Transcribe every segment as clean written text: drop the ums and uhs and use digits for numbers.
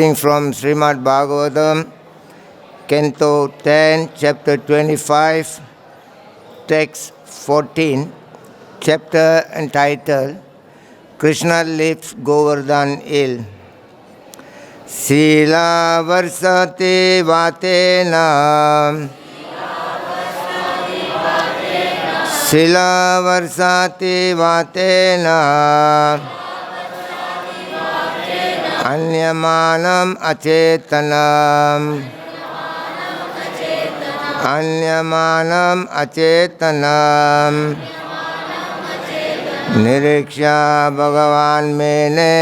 Reading from Srimad Bhagavatam, Canto 10, Chapter 25, Text 14, Chapter entitled Krishna Lifts Govardhan Hill. Śilā-varṣāti-vātena, śilā-varṣāti-vātena, hanyamānam acetanam, hanyamānam acetanam, nirīkṣya bhagavān mene,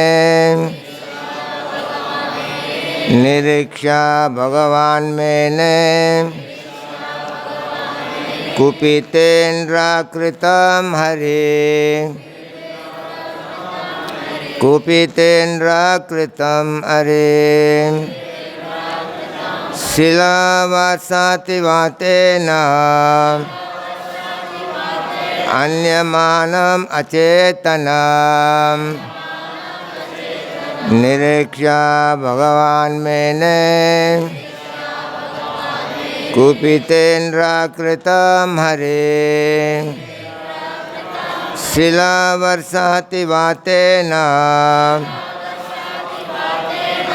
nirīkṣya bhagavān mene, kupitendra-kṛtaṁ hariḥ, kupitendra-kṛtaṁ hariḥ, śilā-varṣāti-vātena, hanyamānam acetanam, nirīkṣya bhagavān mene, kupitendra-kṛtaṁ hariḥ, śilā-varṣāti-vātena,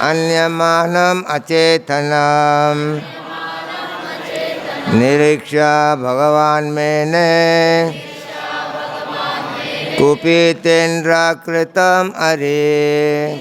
hanyamānam acetanam, nirīkṣya bhagavān mene, kupitendra-kṛtaṁ hariḥ.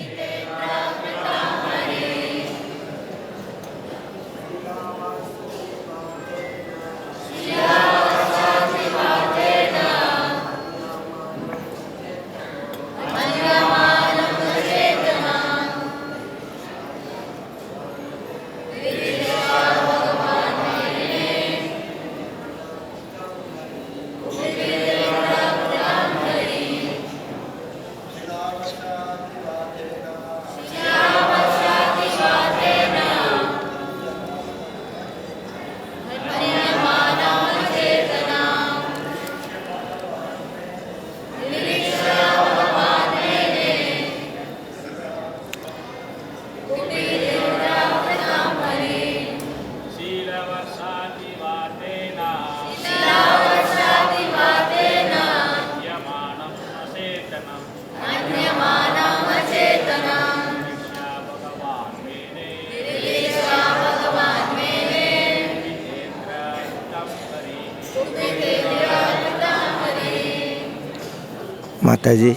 Mataji.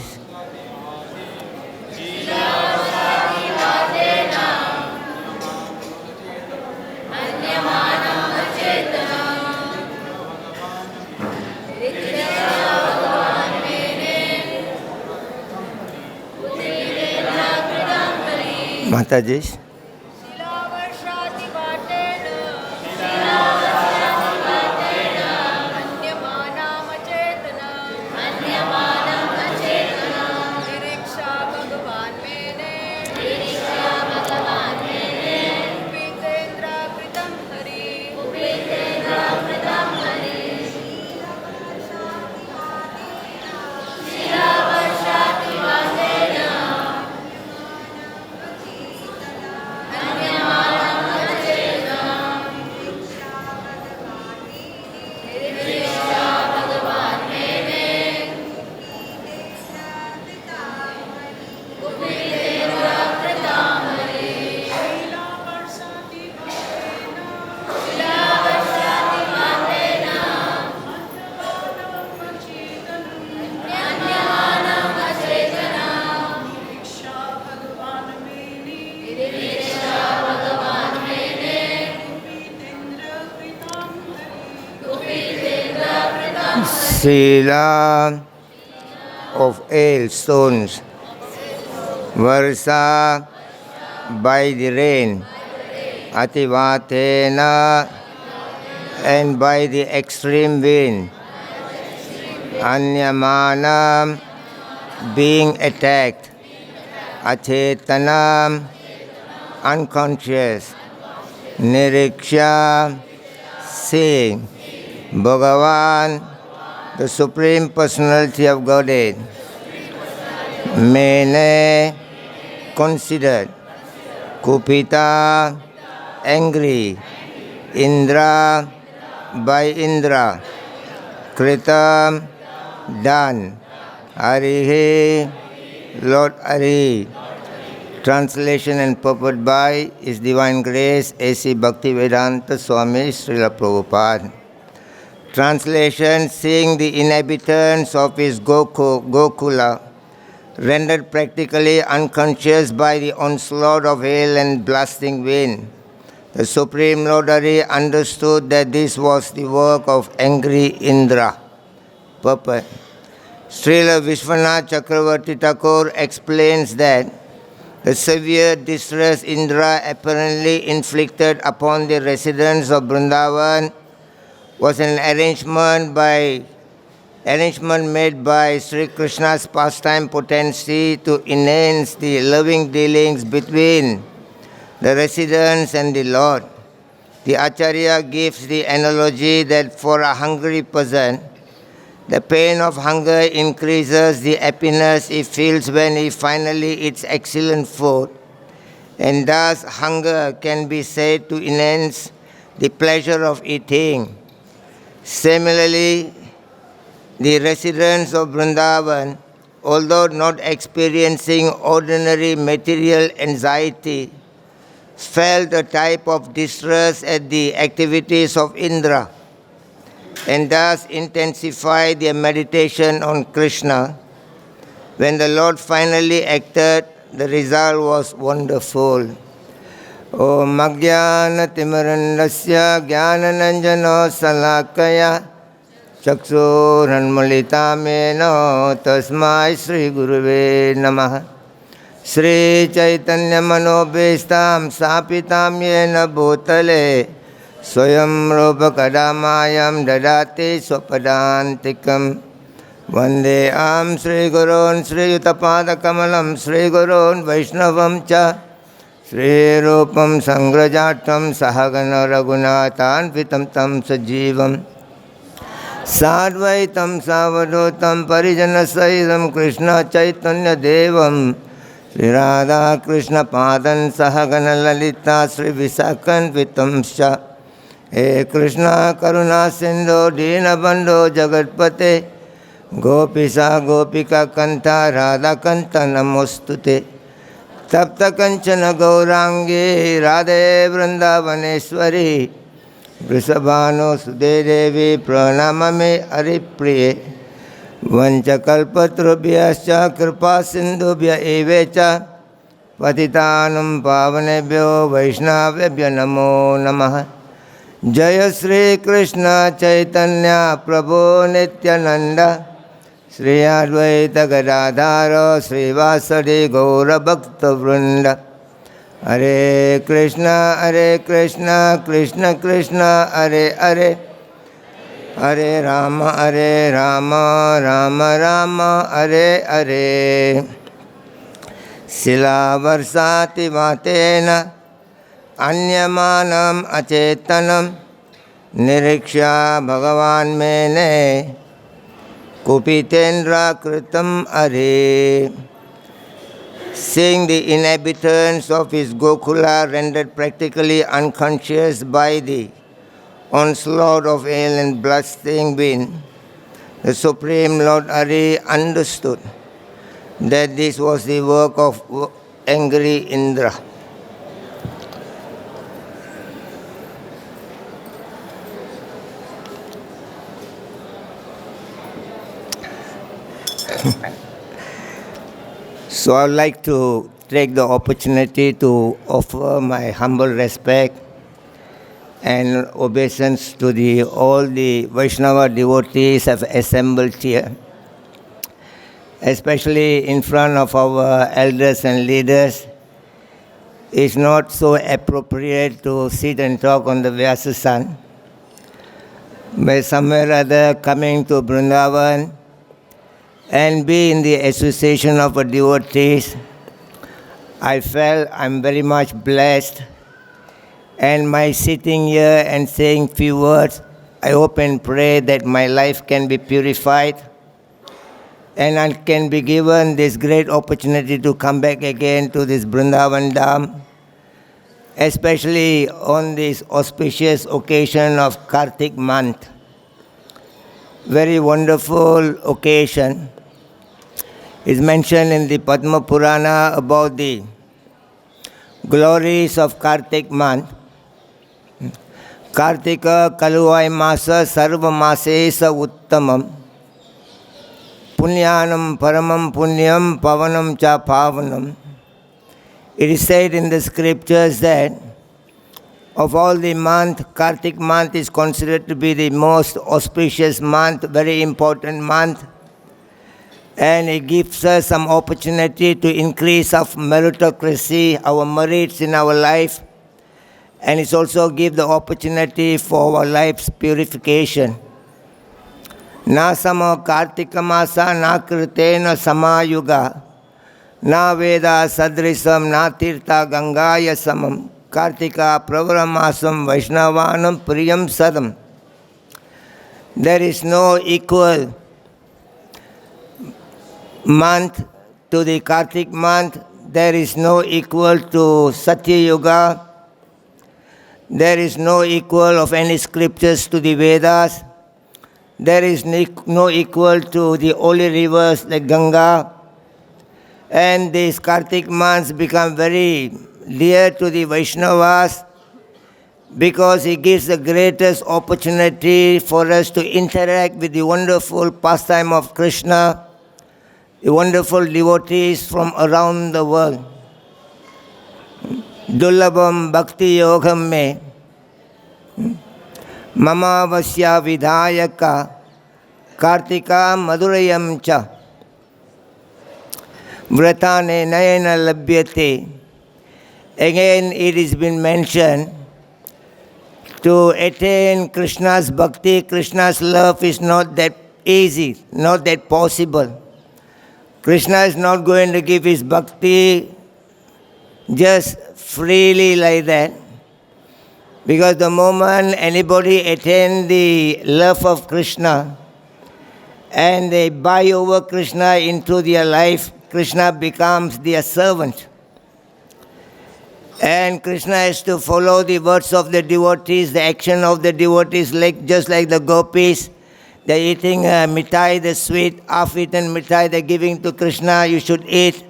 Mataji. Śrīla of hailstones, varṣa by the rain, ati-vātena and by the extreme wind, hanyamānam being attacked, acetanam unconscious, nirīkṣya seeing, bhagavān the Supreme Personality of Godhead, mene considered, kupita, angry, Indra, by Indra, kṛtam, done, hariḥ, Lord Hari. Translation and purport by His Divine Grace A.C. Bhaktivedanta Swami Śrīla Prabhupada. Translation: seeing the inhabitants of His Gokula rendered practically unconscious by the onslaught of hail and blasting wind, the Supreme Lord Hari understood that this was the work of angry Indra. Purport: Śrīla Viśvanātha Cakravartī Ṭhākura explains that the severe distress Indra apparently inflicted upon the residents of Vrindavan was an arrangement made by Śrī Kṛṣṇa's pastime potency to enhance the loving dealings between the residents and the Lord. The ācārya gives the analogy that for a hungry person, the pain of hunger increases the happiness he feels when he finally eats excellent food, and thus hunger can be said to enhance the pleasure of eating. Similarly, the residents of Vrindavan, although not experiencing ordinary material anxiety, felt a type of distress at the activities of Indra, and thus intensified their meditation on Krishna. When the Lord finally acted, the result was wonderful. Om Ajnana Timirandasya Jnananjana Salakaya Chakshurunmilitamena Tasmai Shri Gurave Namaha. Shri Chaitanya Manobhishtam Sapitam Yena Bhutale Swayam Rupa Kadamayam Dadati Swapadantikam. Vande Am Shri Gurun Shri Yutapada Kamalam Shri Gurun Vaishnavam Cha Shri Rupam Sangrajatam Sahagana Raghunathan Vitam Tam Sajivam Sadvaitam Savadotam Parijana Saidam Krishna Chaitanya Devam Shri Radha Krishna Padan Sahagana Lalita Shri Visakan Vitam Sha. He Krishna Karuna Sindhu Dina Bandhu Jagatpate Gopisa Gopika Kanta Radha Kanta Namostute Tapta Kanchana Gaurangi Radhe Vrindavaneshwari Vrisabhano Sudedevi Pranamame Haripriye Vanchakalpatrubhyascha Kripa Sindhubhya Evecha Patitanam Pavanebhyo Vaishnavebhyo Namo Namaha. Jaya Shri Kṛṣṇa Chaitanya Prabhu Nityananda Shri Advaita Gadadhara Shri Vasadi Gaura Bhakta Vrinda. Hare Krishna Krishna Krishna Hare Hare Hare Rama Rama Rama Hare Hare. śilā-varṣāti-vātena hanyamānam acetanam nirīkṣya bhagavān mene kupitendra-kṛtaṁ hariḥ. Seeing the inhabitants of his Gokula rendered practically unconscious by the onslaught of hail and blasting wind, the Supreme Lord Hari understood that this was the work of angry Indra. So I would like to take the opportunity to offer my humble respect and obeisance to all the Vaishnava devotees have assembled here, especially in front of our elders and leaders. It's not so appropriate to sit and talk on the Vyasasan, but somewhere or other coming to Vrindavan and be in the association of devotees, I felt I'm very much blessed. And my sitting here and saying few words, I hope and pray that my life can be purified and I can be given this great opportunity to come back again to this Vrindavan Dham especially on this auspicious occasion of Kartik month. Very wonderful occasion. It's mentioned in the Padma Purana about the glories of Kartik month. Kartika Kaluvai Masa Sarva Masesa Uttamam Punyanam Paramam Punyam Pavanam Cha Pavanam. It is said in the scriptures that of all the month, Kartik month is considered to be the most auspicious month, very important month. And it gives us some opportunity to increase of meritocracy, our merits in our life. And it also gives the opportunity for our life's purification. Na samo Kartika Masa na kritena samayuga na veda sadrisam na tirtha gangaya samam Kartika pravaramasam Vaishnavanam priyam sadam. There is no equal month to the Kartik month. There is no equal to Satya Yuga. There is no equal of any scriptures to the Vedas. There is no equal to the holy rivers like Ganga. And these Kartik months become very dear to the Vaishnavas because it gives the greatest opportunity for us to interact with the wonderful pastime of Krishna, the wonderful devotees from around the world. Dullabam bhakti yogam me mama vasya vidhayaka kartika madhurayam cha vratane nayana labhyate. Again it has been mentioned, to attain Krishna's bhakti, Krishna's love is not that easy, not that possible. Krishna is not going to give his bhakti just freely like that. Because the moment anybody attains the love of Krishna and they buy over Krishna into their life, Krishna becomes their servant. And Krishna has to follow the words of the devotees, the action of the devotees, just like the gopis. They're eating mithai, the sweet, half-eaten mithai, they're giving to Krishna, you should eat.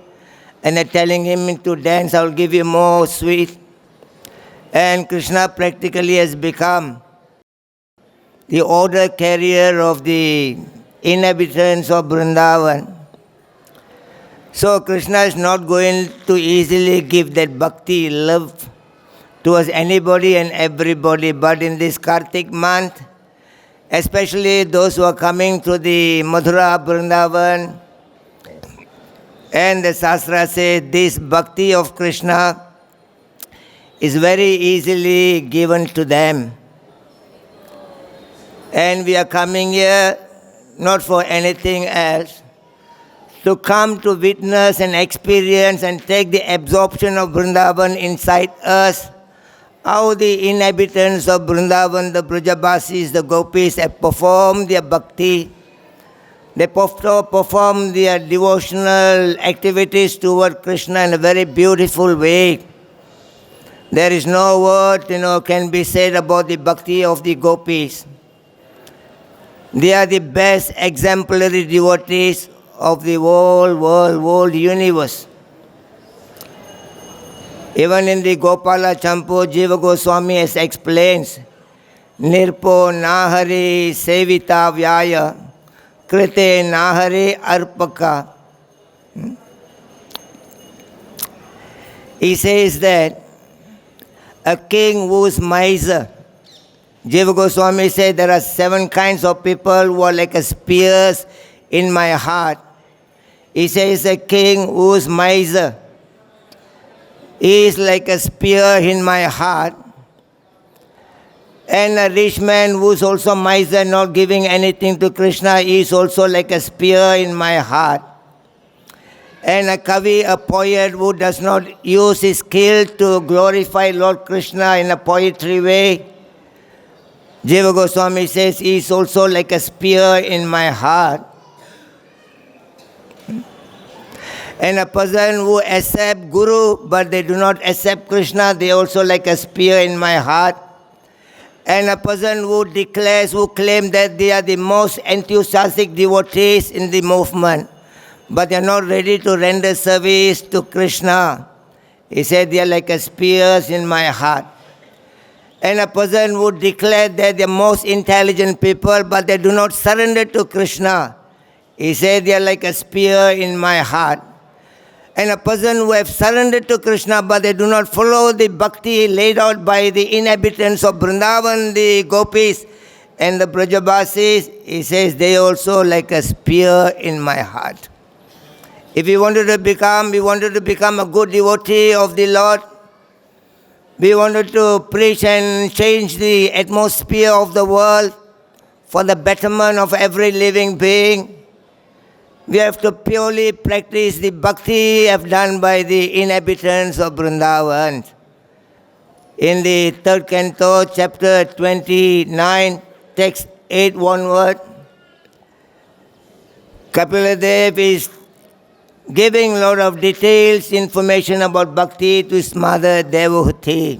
And they're telling him to dance, I will give you more sweet. And Krishna practically has become the order carrier of the inhabitants of Vrindavan. So Krishna is not going to easily give that bhakti, love towards anybody and everybody. But in this Kartik month, especially those who are coming to the Mathura Vrindavan, and the Shastra says this bhakti of Krishna is very easily given to them. And we are coming here not for anything else, to come to witness and experience and take the absorption of Vrindavan inside us, how the inhabitants of Vrindavan, the Brajabasis, the Gopis have performed their bhakti. They perform their devotional activities toward Krishna in a very beautiful way. There is no word, can be said about the bhakti of the Gopis. They are the best exemplary devotees of the whole universe. Even in the Gopala Champu, Jiva Goswami has explains, Nirpo Nahari Sevita Vyaya Krite Nahari Arpaka. He says that a king who is miser, Jiva Goswami said there are 7 kinds of people who are like a spears in my heart. He says a king who is miser, he is like a spear in my heart. And a rich man who is also miser, not giving anything to Krishna, he is also like a spear in my heart. And a kavi, a poet who does not use his skill to glorify Lord Krishna in a poetry way, Jiva Goswami says he is also like a spear in my heart. And a person who accepts Guru, but they do not accept Krishna, they also like a spear in my heart. And a person who declares, who claims that they are the most enthusiastic devotees in the movement, but they are not ready to render service to Krishna. He said they are like a spears in my heart. And a person who declares that they are most intelligent people, but they do not surrender to Krishna. He said they are like a spear in my heart. And a person who have surrendered to Krishna, but they do not follow the bhakti laid out by the inhabitants of Vrindavan, the gopis and the Brajabasis, he says they also like a spear in my heart. If we wanted to become a good devotee of the Lord, we wanted to preach and change the atmosphere of the world for the betterment of every living being, we have to purely practice the bhakti done by the inhabitants of Vrindavan. In the third canto, chapter 29, text 8, one word, Kapila is giving a lot of details, information about bhakti to his mother Devahuti.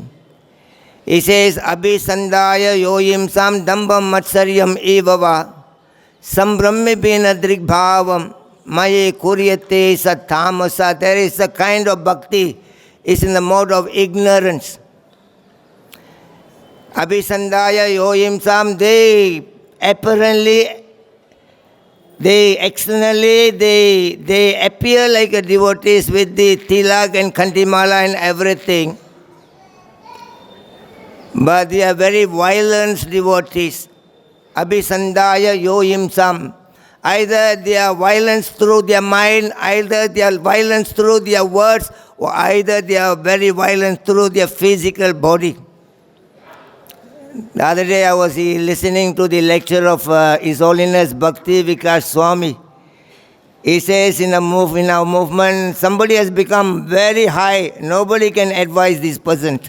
He says, Abhisandaya yoyim sam dambam matsaryam evava sambrahme bena drigbhavam maye kuryate satamasa. There is a kind of bhakti, is in the mode of ignorance. Abhisandaya yoyim sam, they apparently, they externally, they appear like a devotees with the tilak and kantimala and everything. But they are very violent devotees. Abhisandaya yoyim sam. Either they are violence through their mind, either they are violence through their words, or either they are very violent through their physical body. The other day I was listening to the lecture of His Holiness Bhakti Vikas Swami. He says in our movement, somebody has become very high. Nobody can advise this person.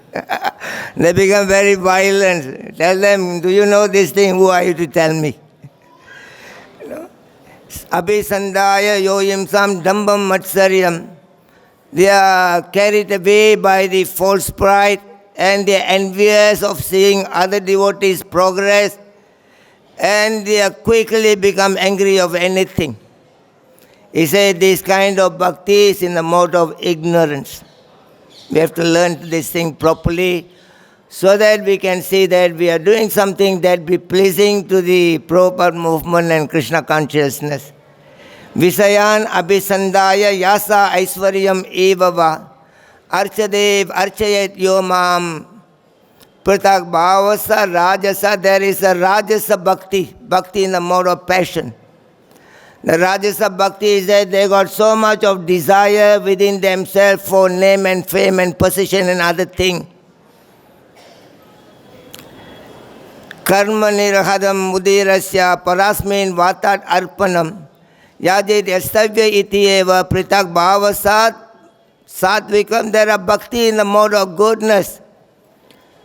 They become very violent. Tell them, do you know this thing? Who are you to tell me? Abhisandaya yoyim sam dambam matsaryam. They are carried away by the false pride, and they are envious of seeing other devotees progress, and they are quickly become angry of anything. He said this kind of bhakti is in the mode of ignorance. We have to learn this thing properly so that we can see that we are doing something that be pleasing to the Purport movement and Krishna consciousness. Visayan abhisandaya yasa aisvaryam evava archadev archayat yomam pratak bhavasa rajasa. There is a rajasa bhakti in the mode of passion. The rajasa bhakti is that they got so much of desire within themselves for name and fame and position and other things. Karma nirahadam mudirasya parasmin vatat arpanam yajit yastavya iti eva pritak bhavasat sadvikam. There are bhakti in the mode of goodness,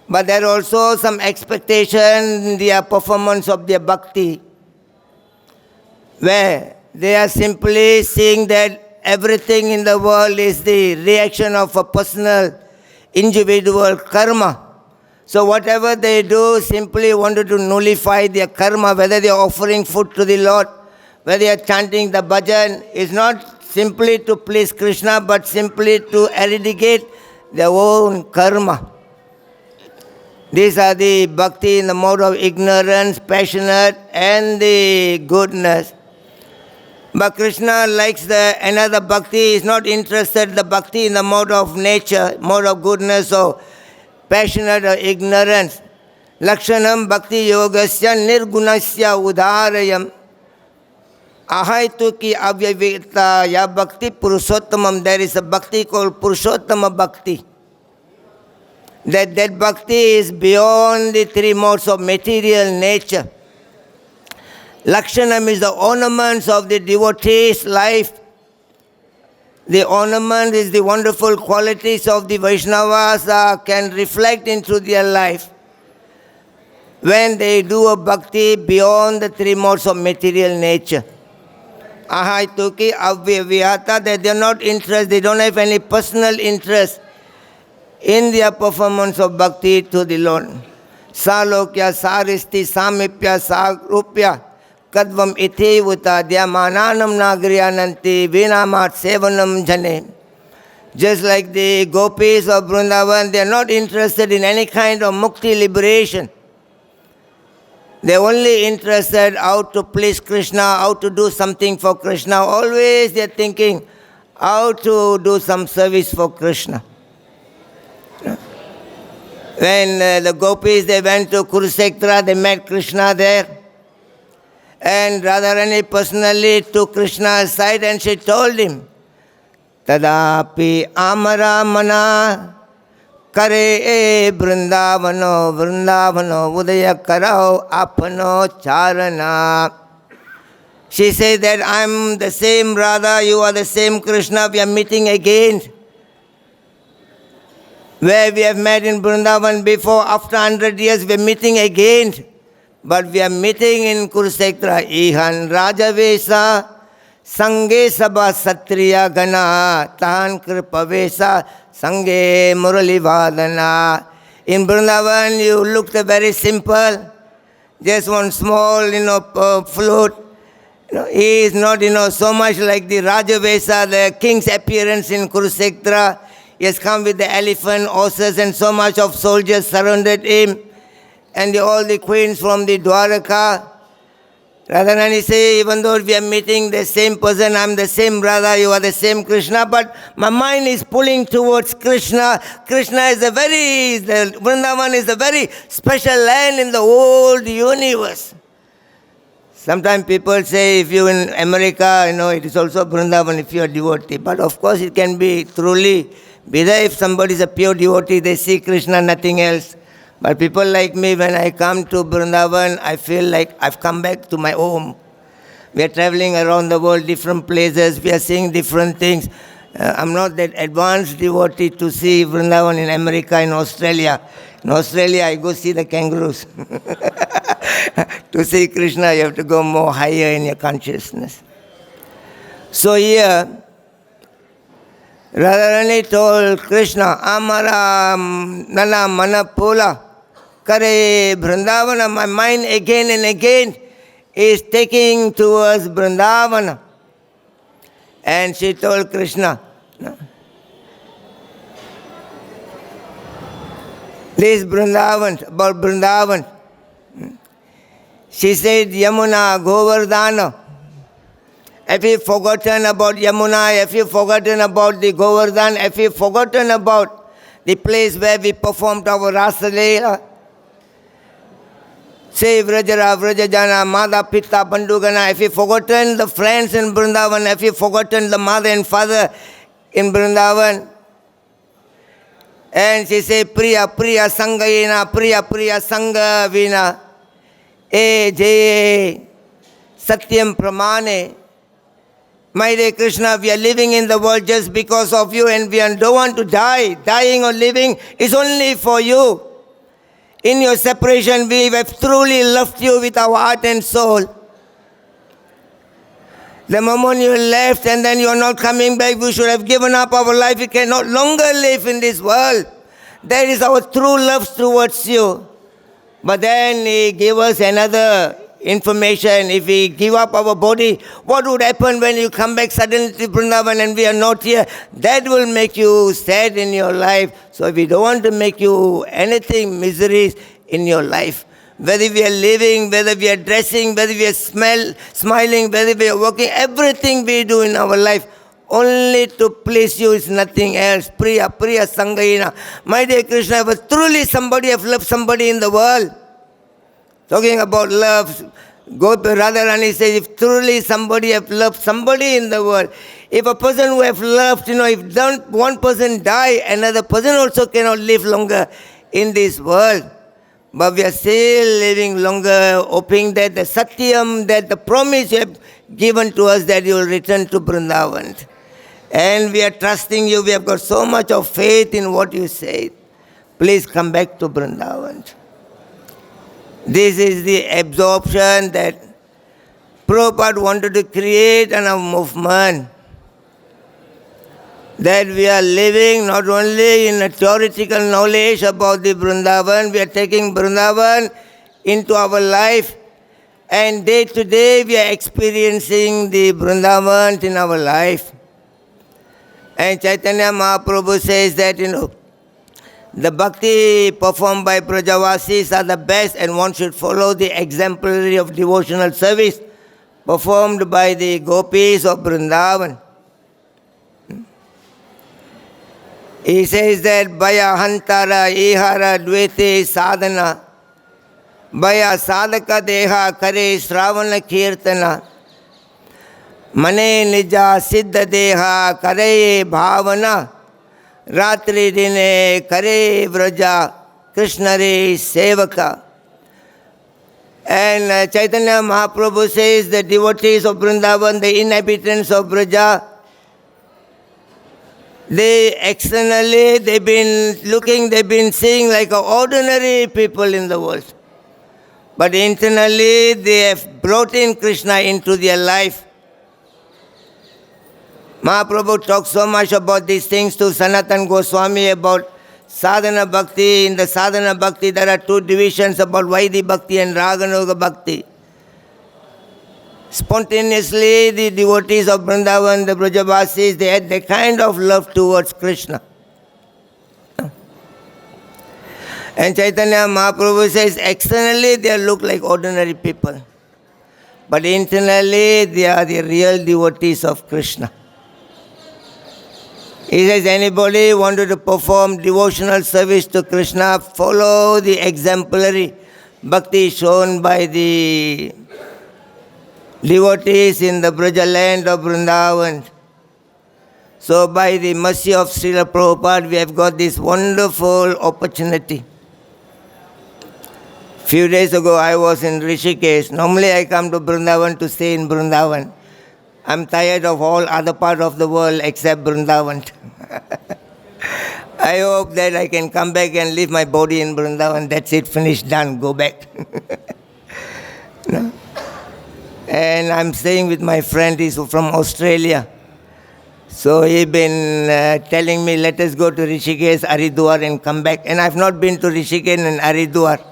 but there are also some expectation in their performance of their bhakti, where they are simply seeing that everything in the world is the reaction of a personal, individual karma. So whatever they do, simply wanted to nullify their karma, whether they are offering food to the Lord, whether they are chanting the bhajan, is not simply to please Krishna, but simply to eradicate their own karma. These are the bhakti in the mode of ignorance, passionate, and the goodness. But Krishna likes another bhakti. He is not interested in the bhakti in the mode of nature, mode of goodness or passionate or ignorance. Lakshanam bhakti yogasya nirgunasya udharayam ahaituki avyavita ya bhakti purushottamam. There is a bhakti called Purushottama bhakti. That bhakti is beyond the three modes of material nature. Lakshanam is the ornaments of the devotee's life. The ornament is the wonderful qualities of the Vaishnavas can reflect into their life when they do a bhakti beyond the three modes of material nature. ahaituki avyavihata, that they are not interested, they don't have any personal interest in their performance of bhakti to the Lord. Salokya saristi samipya sarupya kadvam iti uta dhyamananam nagriyananti vinamat sevanam jane. Just like the gopis of Vrindavan, they are not interested in any kind of mukti liberation. They are only interested how to please Krishna, how to do something for Krishna. Always they are thinking how to do some service for Krishna. When the gopis, they went to Kurukshetra, they met Krishna there. And Radharani personally took Krishna aside and she told him, Tadapi amara mana kare Vṛndāvano Vṛndāvano udaya karao apano charana. She said that I am the same Radha, you are the same Krishna, we are meeting again. Where we have met in Vrindavan before, after 100 years we are meeting again. But we are meeting in Kurukshetra. Ihan Rajavesa Sange Sabha Satriya Gana Tahan Kripavesa Sange Muralivadana. In Vrindavan you looked very simple. Just one small, flute. He is not, so much like the Rajavesa, the king's appearance in Kurukshetra. He has come with the elephant, horses, and so much of soldiers surrounded him. And all the queens from the Dwaraka. Radharani say, even though we are meeting the same person, I am the same Radha, you are the same Krishna, but my mind is pulling towards Krishna. Krishna is Vrindavan is a very special land in the whole universe. Sometimes people say, if you in America, it is also Vrindavan if you are devotee. But of course it can be truly be there if somebody is a pure devotee, they see Krishna, nothing else. But people like me, when I come to Vrindavan, I feel like I've come back to my home. We are traveling around the world, different places, we are seeing different things. I'm not that advanced devotee to see Vrindavan in America, in Australia. In Australia, I go see the kangaroos. To see Krishna, you have to go more higher in your consciousness. So here, Radharani told Krishna, Amara Nana Manapula Kare Vṛndāvana, my mind again and again is taking towards Vṛndāvana. And she told Krishna, this Vrindavan, about Vrindavan. She said, Yamuna, Govardhana. Have you forgotten about Yamuna? Have you forgotten about the Govardhan? Have you forgotten about the place where we performed our Rasa Leela? Say Vrajara, Vrajajana, Mada, Pitta, Bandugana. Have you forgotten the friends in Vrindavan? Have you forgotten the mother and father in Vrindavan? And she said, Priya, Priya, Sangayena, Priya, Priya, Sangavina. E Jaye, Satyam Pramane. My dear Krishna, we are living in the world just because of you and we don't want to die. Dying or living is only for you. In your separation, we have truly loved you with our heart and soul. The moment you left and then you are not coming back, we should have given up our life. We cannot longer live in this world. That is our true love towards you. But then he gave us another information. If we give up our body, what would happen when you come back suddenly to Vrindavan and we are not here? That will make you sad in your life. So we don't want to make you anything miseries in your life. Whether we are living, whether we are dressing, whether we are smiling, whether we are working, everything we do in our life only to please you is nothing else. Priya, Priya, Sangayena. My dear Krishna, if truly somebody have loved somebody in the world, talking about love, Radharani says, if truly somebody have loved somebody in the world, if a person who have loved, if one person die, another person also cannot live longer in this world. But we are still living longer, hoping that the Satyam, that the promise you have given to us that you will return to Vrindavan. And we are trusting you, we have got so much of faith in what you say. Please come back to Vrindavan. This is the absorption that Prabhupada wanted to create a movement that we are living not only in a theoretical knowledge about the Vrindavan, we are taking Vrindavan into our life, and day to day we are experiencing the Vrindavan in our life. And Chaitanya Mahaprabhu says that, the bhakti performed by Brajavasis are the best, and one should follow the exemplary of devotional service performed by the gopis of Vrindavan. He says that Bhaya Hantara Ihara Dvete Sadhana Bhaya Sadhaka Deha Kare Shravana Kirtana Mane Nija Siddha Deha Kare Bhavana Ratri Dine Kare Vraja Krishna Re Sevaka. And Chaitanya Mahaprabhu says the devotees of Vrindavan, the inhabitants of Vraja, they externally, they've been seeing like ordinary people in the world. But internally, they have brought in Krishna into their life. Mahaprabhu talks so much about these things to Sanatana Goswami about sadhana bhakti. In the sadhana bhakti, there are two divisions about Vaidhi bhakti and Raganuga bhakti. Spontaneously, the devotees of Vrindavan, the Brajavasis, they had that kind of love towards Krishna. And Chaitanya Mahaprabhu says, externally they look like ordinary people. But internally, they are the real devotees of Krishna. He says, anybody wanted to perform devotional service to Krishna, follow the exemplary bhakti shown by the devotees in the Braja land of Vrindavan. So by the mercy of Srila Prabhupada, we have got this wonderful opportunity. Few days ago, I was in Rishikesh. Normally I come to Vrindavan to stay in Vrindavan. I'm tired of all other parts of the world except Vrindavan. I hope that I can come back and leave my body in Vrindavan. That's it, finished, done, go back. No? And I'm staying with my friend, he's from Australia. So he's been telling me, let us go to Rishikesh, Haridwar and come back. And I've not been to Rishikesh and Haridwar.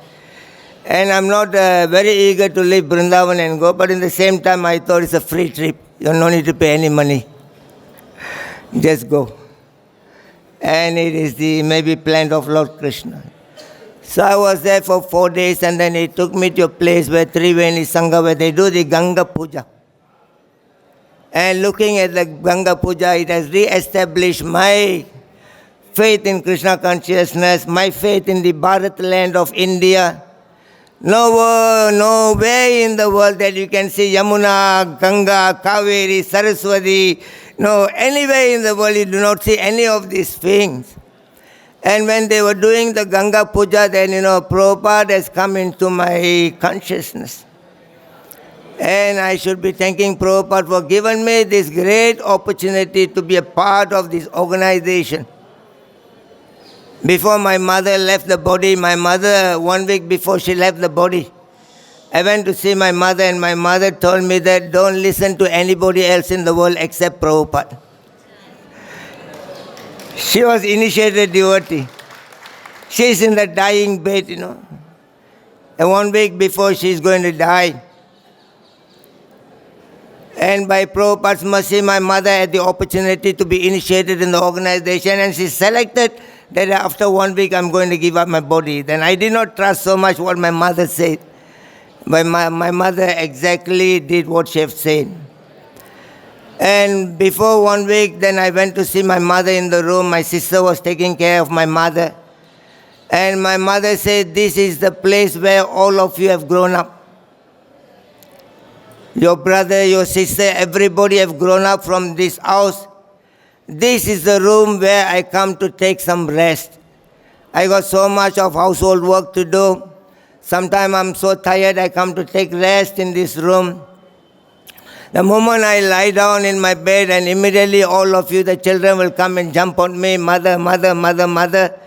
And I'm not very eager to leave Vrindavan and go, but in the same time I thought it's a free trip. You don't need to pay any money. Just go. And it is the maybe plan of Lord Krishna. So I was there for 4 days, and then he took me to a place where Triveni Sangha, where they do the Ganga Puja. And looking at the Ganga Puja, it has re-established my faith in Krishna consciousness, my faith in the Bharat land of India. No way in the world that you can see Yamuna, Ganga, Kaveri, Saraswati. No, anywhere in the world you do not see any of these things. And when they were doing the Ganga Puja, then, Prabhupada has come into my consciousness. And I should be thanking Prabhupada for giving me this great opportunity to be a part of this organization. Before my mother left the body, 1 week before she left the body, I went to see my mother, and my mother told me that don't listen to anybody else in the world except Prabhupada. She was initiated devotee. She's in the dying bed, And 1 week before she's going to die. And by Prabhupada's mercy, my mother had the opportunity to be initiated in the organization, and she selected that after 1 week I'm going to give up my body. Then I did not trust so much what my mother said. But my mother exactly did what she had said. And before 1 week, then I went to see my mother in the room. My sister was taking care of my mother. And my mother said, this is the place where all of you have grown up. Your brother, your sister, everybody have grown up from this house. This is the room where I come to take some rest. I got so much of household work to do. Sometimes I'm so tired, I come to take rest in this room. The moment I lie down in my bed, and immediately all of you, the children, will come and jump on me, mother, mother, mother, mother.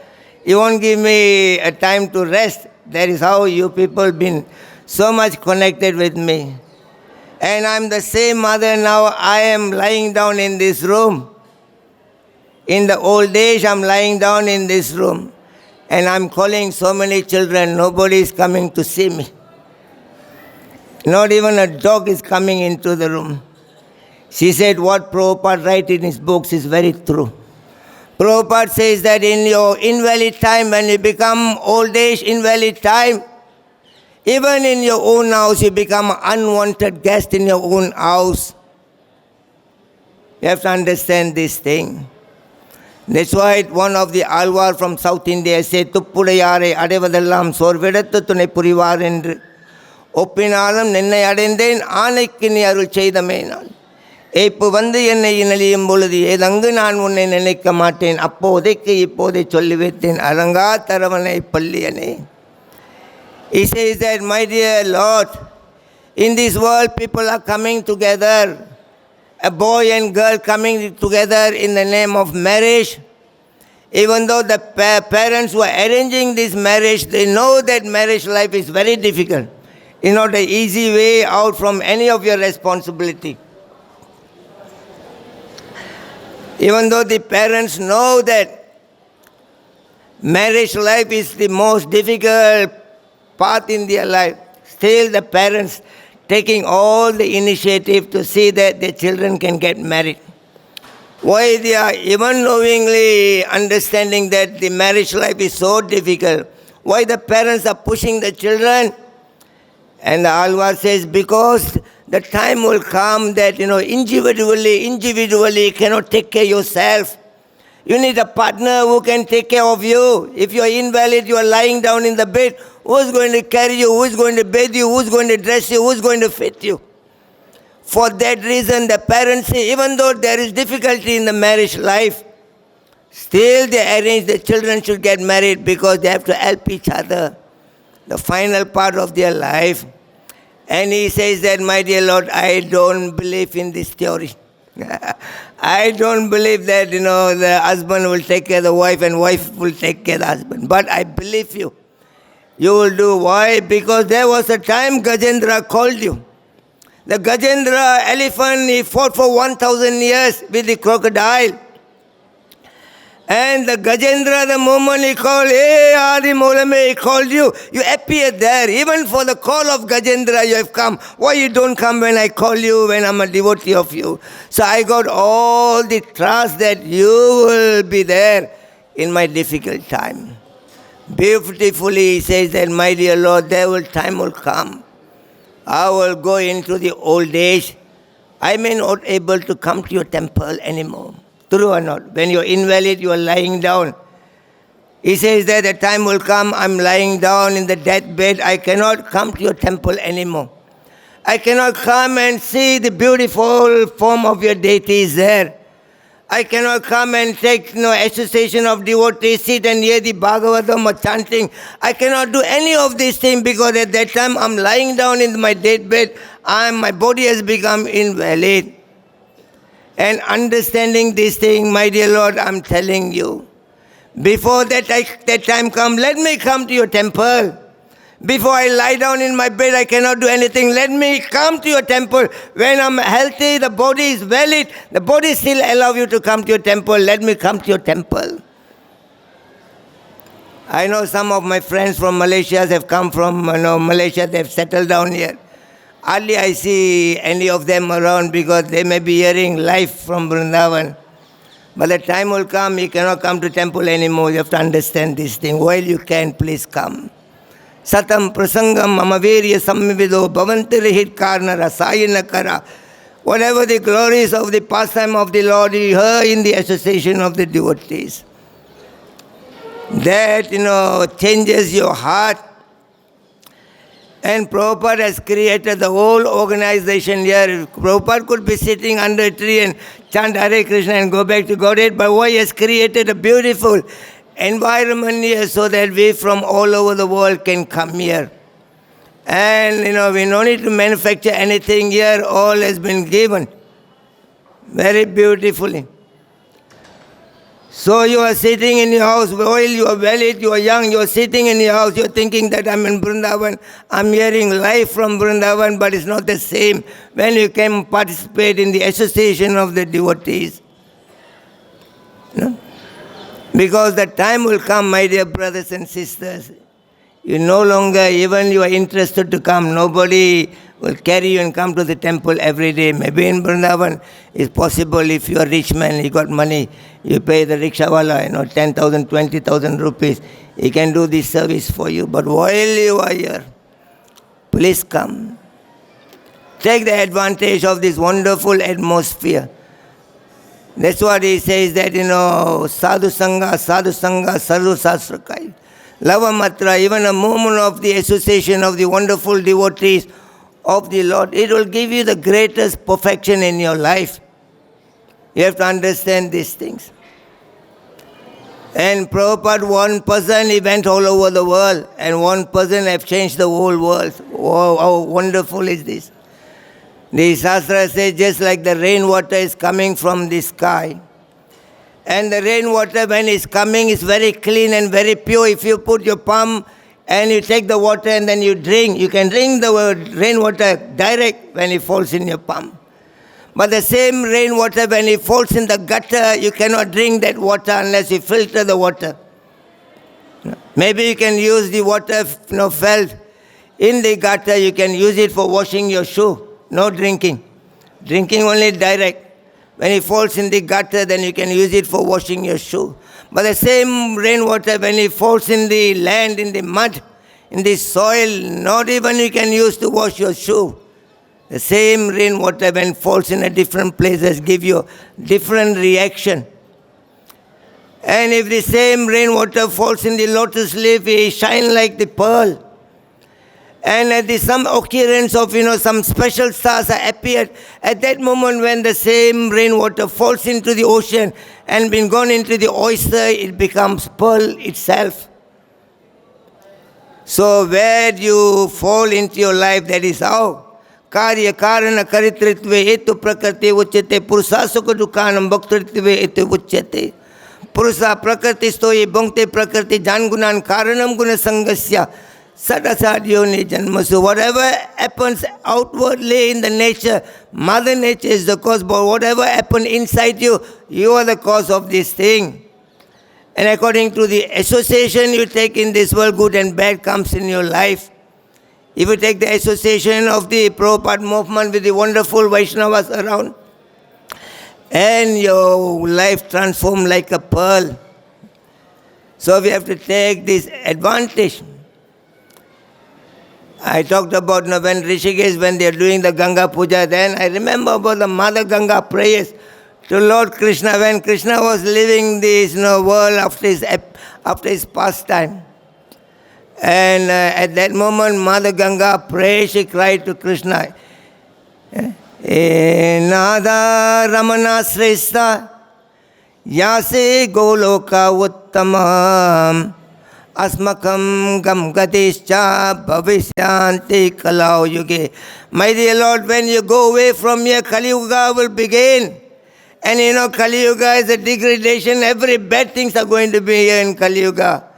You won't give me a time to rest. That is how you people been so much connected with me. And I'm the same mother now. I am lying down in this room. In the old age, I'm lying down in this room. And I'm calling so many children. Nobody is coming to see me. Not even a dog is coming into the room. She said what Prabhupada writes in his books is very true. Prabhupada says that in your invalid time, when you become old age, invalid time, even in your own house, you become an unwanted guest in your own house. You have to understand this thing. That's why one of the Alvar from South India said, Tuppudayare adevadellam sorvedettu tunai purivar endru. Oppinalum nennai adendeen aaneikku nee arul cheidame naan. Eppu vandu ennai inaliyum poludhu edangu naan unnai nineikka maatten appodhekku ippodhe sollivethen aranga taravanai palliyane. He says that, my dear Lord, in this world people are coming together, a boy and girl coming together in the name of marriage. Even though the parents who are arranging this marriage, they know that marriage life is very difficult. It's not an easy way out from any of your responsibility. Even though the parents know that marriage life is the most difficult path in their life, still the parents taking all the initiative to see that their children can get married. Why they are even knowingly understanding that the marriage life is so difficult? Why the parents are pushing the children? And the Alvar says, because the time will come that, individually you cannot take care of yourself. You need a partner who can take care of you. If you are invalid, you are lying down in the bed, who is going to carry you? Who is going to bathe you? Who is going to dress you? Who is going to fit you? For that reason, the parents say, even though there is difficulty in the marriage life, still they arrange the children should get married because they have to help each other, the final part of their life. And he says that, my dear Lord, I don't believe in this theory. I don't believe that, the husband will take care of the wife and wife will take care of the husband. But I believe you. You will do. Why? Because there was a time Gajendra called you. The Gajendra elephant, he fought for 1,000 years with the crocodile. And the Gajendra, the moment he called, hey Adi Molame, he called you, you appeared there. Even for the call of Gajendra, you have come. Why you don't come when I call you, when I'm a devotee of you? So I got all the trust that you will be there in my difficult time. Beautifully he says that, my dear Lord, time will come. I will go into the old age. I may not able to come to your temple anymore. True or not? When you're invalid, you are lying down. He says that the time will come, I'm lying down in the deathbed, I cannot come to your temple anymore. I cannot come and see the beautiful form of your deities there. I cannot come and take association of devotees, sit and hear the Bhagavatam or chanting. I cannot do any of these things because at that time I'm lying down in my deathbed, my body has become invalid. And understanding this thing, my dear Lord, I'm telling you, before that time come, let me come to your temple. Before I lie down in my bed, I cannot do anything. Let me come to your temple. When I'm healthy, the body is valid, the body still allows you to come to your temple. Let me come to your temple. I know some of my friends from Malaysia have come from Malaysia, they've settled down here. Hardly I see any of them around because they may be hearing life from Vrindavan. But the time will come, you cannot come to temple anymore. You have to understand this thing. While you can, please come. Satam prasangam amavirya sammivido bhavantirihit karna rasayana kara. Whatever the glories of the pastime of the Lord, you hear in the association of the devotees. That, changes your heart. And Prabhupada has created the whole organization here. Prabhupada could be sitting under a tree and chant Hare Krishna and go back to Godhead, but why he has created a beautiful environment here so that we from all over the world can come here. And, we don't need to manufacture anything here. All has been given very beautifully. So you are sitting in your house, while you are valid, you are young, you are sitting in your house, you are thinking that I'm in Vrindavan, I'm hearing life from Vrindavan, but it's not the same when you can participate in the association of the devotees. No? Because the time will come, my dear brothers and sisters, you no longer, even you are interested to come, nobody will carry you and come to the temple every day. Maybe in Vrindavan it's possible if you are rich man, you got money, you pay the rickshawala, 10,000, 20,000 rupees. He can do this service for you. But while you are here, please come. Take the advantage of this wonderful atmosphere. That's what he says that, sadhu sangha, sarva sastrakai. Lava matra, even a moment of the association of the wonderful devotees of the Lord, it will give you the greatest perfection in your life. You have to understand these things. And Prabhupada, one person, he went all over the world, and one person have changed the whole world. Wow, how wonderful is this? The Shastra says just like the rainwater is coming from the sky, and the rainwater when it's coming is very clean and very pure. If you put your palm and you take the water and then you drink, you can drink the rainwater direct when it falls in your palm. But the same rainwater, when it falls in the gutter, you cannot drink that water unless you filter the water. Maybe you can use the water felt in the gutter, you can use it for washing your shoe. No drinking. Drinking only direct. When it falls in the gutter, then you can use it for washing your shoe. But the same rainwater, when it falls in the land, in the mud, in the soil, not even you can use to wash your shoe. The same rainwater, when it falls in a different places, give you different reaction. And if the same rainwater falls in the lotus leaf, it shines like the pearl. And at some occurrence of, some special stars are appeared, at that moment when the same rainwater falls into the ocean and been gone into the oyster, it becomes pearl itself. So where you fall into your life, that is how. Ācārya kārana karitritve etu prakriti uchyate purusa sukha dukhanam bhaktritve etu uchyate. Purusa prakriti stoyi bhankte prakriti jangunan karanam guna sangasya. So whatever happens outwardly in the nature, Mother Nature is the cause, but whatever happens inside you, you are the cause of this thing. And according to the association you take in this world, good and bad comes in your life. If you take the association of the Prabhupada movement with the wonderful Vaishnavas around, and your life transformed like a pearl. So we have to take this advantage. I talked about when Rishikesh, when they are doing the Ganga Puja, then I remember about the Mother Ganga prayers to Lord Krishna when Krishna was living this world after his pastime. And at that moment, Mother Ganga prayed, she cried to Krishna, Nada Ramana Shrestha Yase Goloka Uttamam Asmakam Gam Gadescha Bhavishyanti Kalau Yuge. My dear Lord, when you go away from here, Kali Yuga will begin. And Kali Yuga is a degradation. Every bad things are going to be here in Kali Yuga.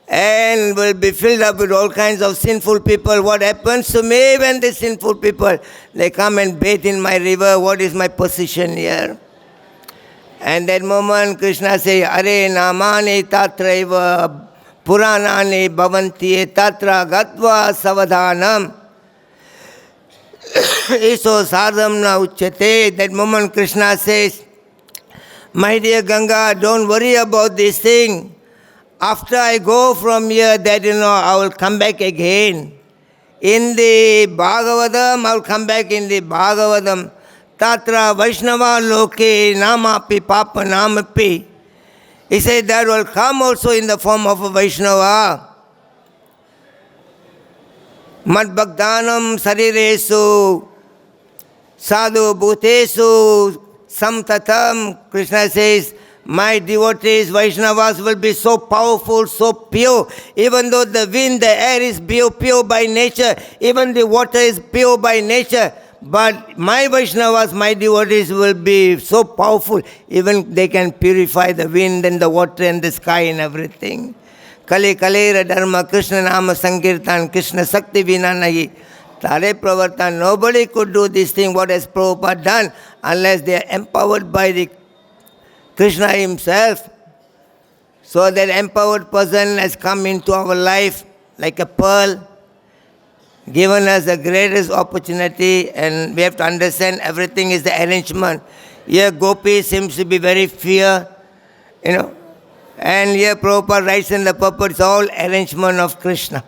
And will be filled up with all kinds of sinful people. What happens to me when the sinful people, they come and bathe in my river? What is my position here? And that moment Krishna says, Are namani tatraiva Puranani bhavanti tatra gatva savadhanam. Iso sardam na uchyate. That moment Krishna says, my dear Ganga, don't worry about this thing. After I go from here, that I will come back again. In the Bhagavatam, I will come back in the Bhagavatam. Tatra Vaishnava loke namapi papa namapi. He said that will come also in the form of a Vaishnava. Mad bhaktanam sariresu sadhu bhutesu samtatam. Krishna says, my devotees, Vaishnavas will be so powerful, so pure. Even though the wind, the air is pure by nature, even the water is pure by nature, But my Vaishnavas, my devotees will be so powerful, even they can purify the wind and the water and the sky and everything. Kali Kalera Dharma Krishna Nama Sankirtan Krishna Sakti Vina Nahi. Tare Pravartan, nobody could do this thing what has Prabhupada done unless they are empowered by the Krishna himself. So that empowered person has come into our life like a pearl, given us the greatest opportunity, and we have to understand everything is the arrangement. Here Gopi seems to be very fear, and here Prabhupada writes in the purport, it's all arrangement of Krishna.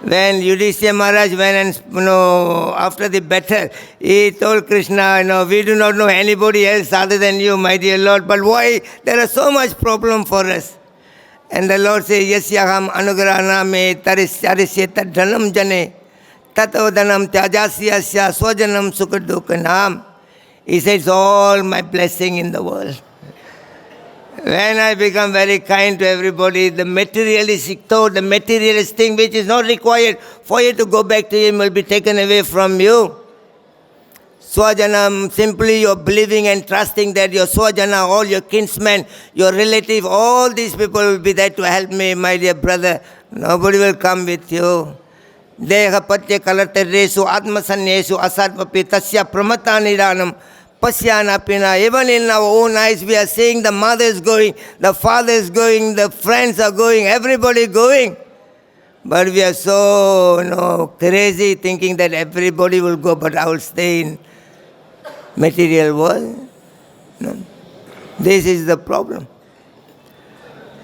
When Yudhishthira Maharaj went and, after the battle, he told Krishna, we do not know anybody else other than you, my dear Lord, but why there are so much problem for us? And the Lord says, Yasyaham anugrahana me tarisyata dhanam jane tato dhanam tyajasyasya swajanam sukadukhanam. He says, all my blessing in the world. When I become very kind to everybody, the materialistic thought, the materialist thing which is not required for you to go back to him will be taken away from you. Swajanam, simply you're believing and trusting that your swajana, all your kinsmen, your relative, all these people will be there to help me, my dear brother. Nobody will come with you. Deha patya kalatarresu atmasanyesu asatvapi tasya pramataniranam. Even in our own eyes, we are seeing the mother is going, the father is going, the friends are going, everybody going. But we are so, crazy thinking that everybody will go, but I will stay in material world. No. This is the problem.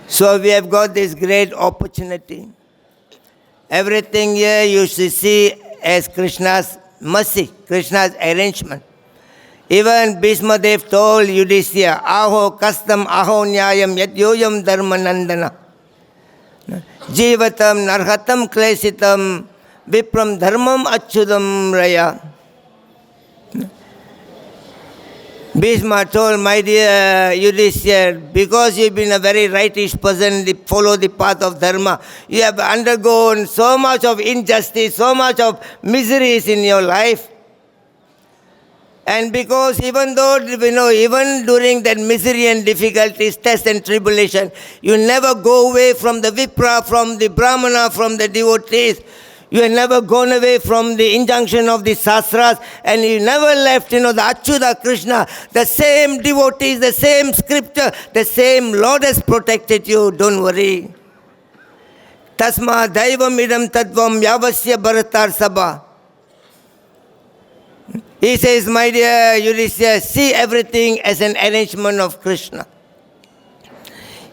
So we have got this great opportunity. Everything here you should see as Krishna's mercy, Krishna's arrangement. Even Bhishma Dev told Yudhishthira, Aho kastam aho nyayam yat yoyam dharma nandana. Jivatam narhatam klesitam vipram dharmam achyudam raya. Bhishma told, my dear Yudhishthira, because you've been a very rightish person, follow the path of dharma, you have undergone so much of injustice, so much of miseries in your life. And because even though, even during that misery and difficulties, test and tribulation, you never go away from the Vipra, from the Brahmana, from the devotees. You have never gone away from the injunction of the Sastras, and you never left, the Achyuta Krishna, the same devotees, the same scripture, the same Lord has protected you, don't worry. Tasma daivam idam tadvam yavasya bharatar sabha. He says, my dear Yudhishthira, see everything as an arrangement of Krishna.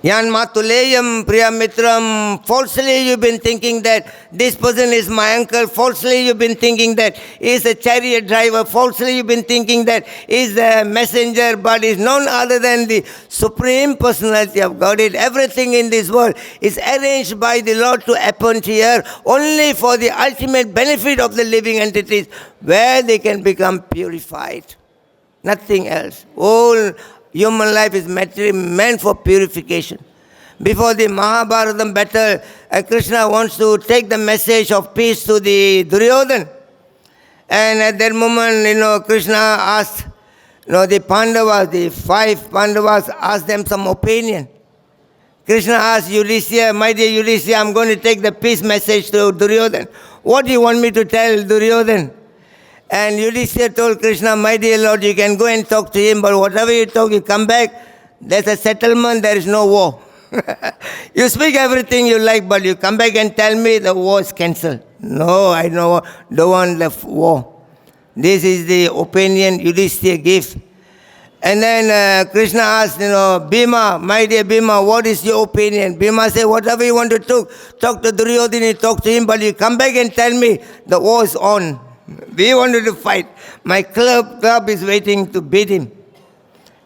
Yan matuleyam priyamitram, falsely you've been thinking that this person is my uncle, falsely you've been thinking that he is a chariot driver, falsely you've been thinking that he is the messenger, but is none other than the Supreme Personality of Godhead. Everything in this world is arranged by the Lord to happen here only for the ultimate benefit of the living entities, where they can become purified. Nothing else. All human life is meant for purification. Before the Mahabharata battle, Krishna wants to take the message of peace to the Duryodhana. And at that moment, Krishna asked, the Pandavas, the 5 Pandavas, asked them some opinion. Krishna asked Yudhishthira, my dear Yudhishthira, I'm going to take the peace message to Duryodhana. What do you want me to tell Duryodhana? And Yudhishthira told Krishna, my dear Lord, you can go and talk to him, but whatever you talk, you come back, there's a settlement, there is no war. You speak everything you like, but you come back and tell me the war is cancelled. No, I don't want the war. This is the opinion Yudhishthira gives. And then Krishna asked, Bhima, my dear Bhima, what is your opinion? Bhima said, whatever you want to talk to Duryodhana, talk to him, but you come back and tell me the war is on. We wanted to fight. My club is waiting to beat him.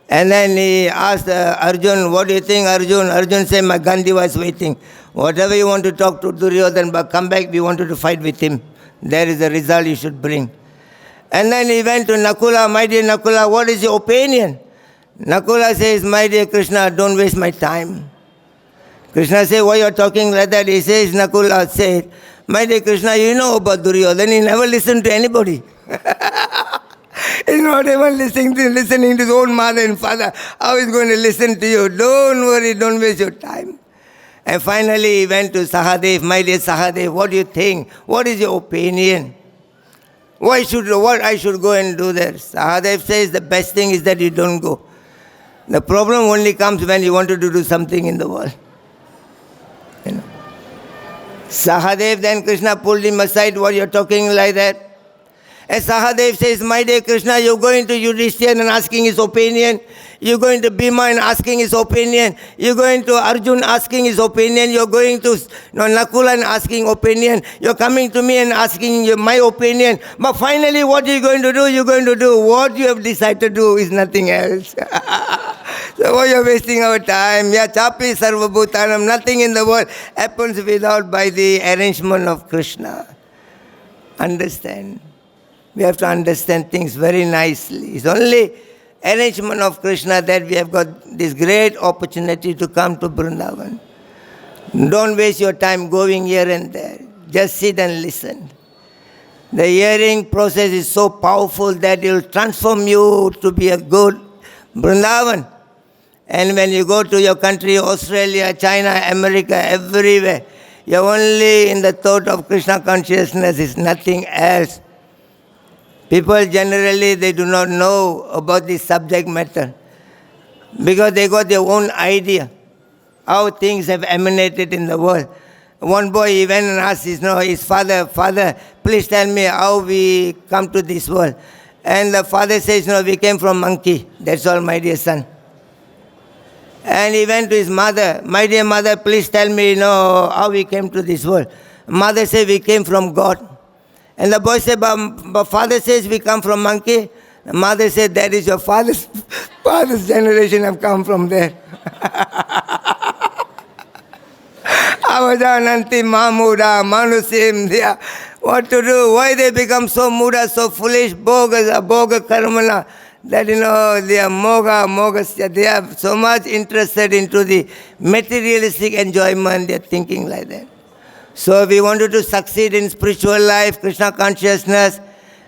And then he asked Arjun, what do you think, Arjun? Arjun said, my Gandhiva is waiting. Whatever you want to talk to Duryodhana, but come back, we wanted to fight with him. There is a result you should bring. And then he went to Nakula, my dear Nakula, what is your opinion? Nakula says, my dear Krishna, don't waste my time. Krishna says, why you are talking like that? He says, Nakula said, My dear Krishna, you know about Duryodhana, he never listened to anybody. He's not even listening to his own mother and father. How is he going to listen to you? Don't worry, don't waste your time. And finally he went to Sahadev. My dear Sahadev, what do you think? What is your opinion? What I should go and do there? Sahadev says the best thing is that you don't go. The problem only comes when you want to do something in the world. You know. Sahadev, then Krishna pulled him aside. What you're talking like that? And Sahadev says, my dear Krishna, you're going to Yudhishthira and asking his opinion. You're going to Bhima and asking his opinion. You're going to Arjun asking his opinion. You're going to Nakula and asking opinion. You're coming to me and asking my opinion. But finally, what are you going to do? You're going to do what you have decided to do is nothing else. So why you're wasting our time? Ya chapi sarva bhutanam. Nothing in the world happens without by the arrangement of Krishna. Understand? We have to understand things very nicely. It's only arrangement of Krishna that we have got this great opportunity to come to Vrindavan. Don't waste your time going here and there. Just sit and listen. The hearing process is so powerful that it will transform you to be a good Vrindavan. And when you go to your country, Australia, China, America, everywhere, you're only in the thought of Krishna consciousness, is nothing else. People generally, they do not know about this subject matter because they got their own idea how things have emanated in the world. One boy, he went and asked his father, please tell me how we come to this world. And the father says, we came from monkey. That's all, my dear son. And he went to his mother, my dear mother, please tell me, how we came to this world. Mother said, we came from God. And the boy said, but father says we come from monkey. The mother said, that is your father's generation have come from there. Avajananti mamuda manusim. What to do? Why they become so muda, so foolish, boga karmana, that they are moga, they are so much interested into the materialistic enjoyment, they are thinking like that. So if we wanted to succeed in spiritual life, Krishna consciousness,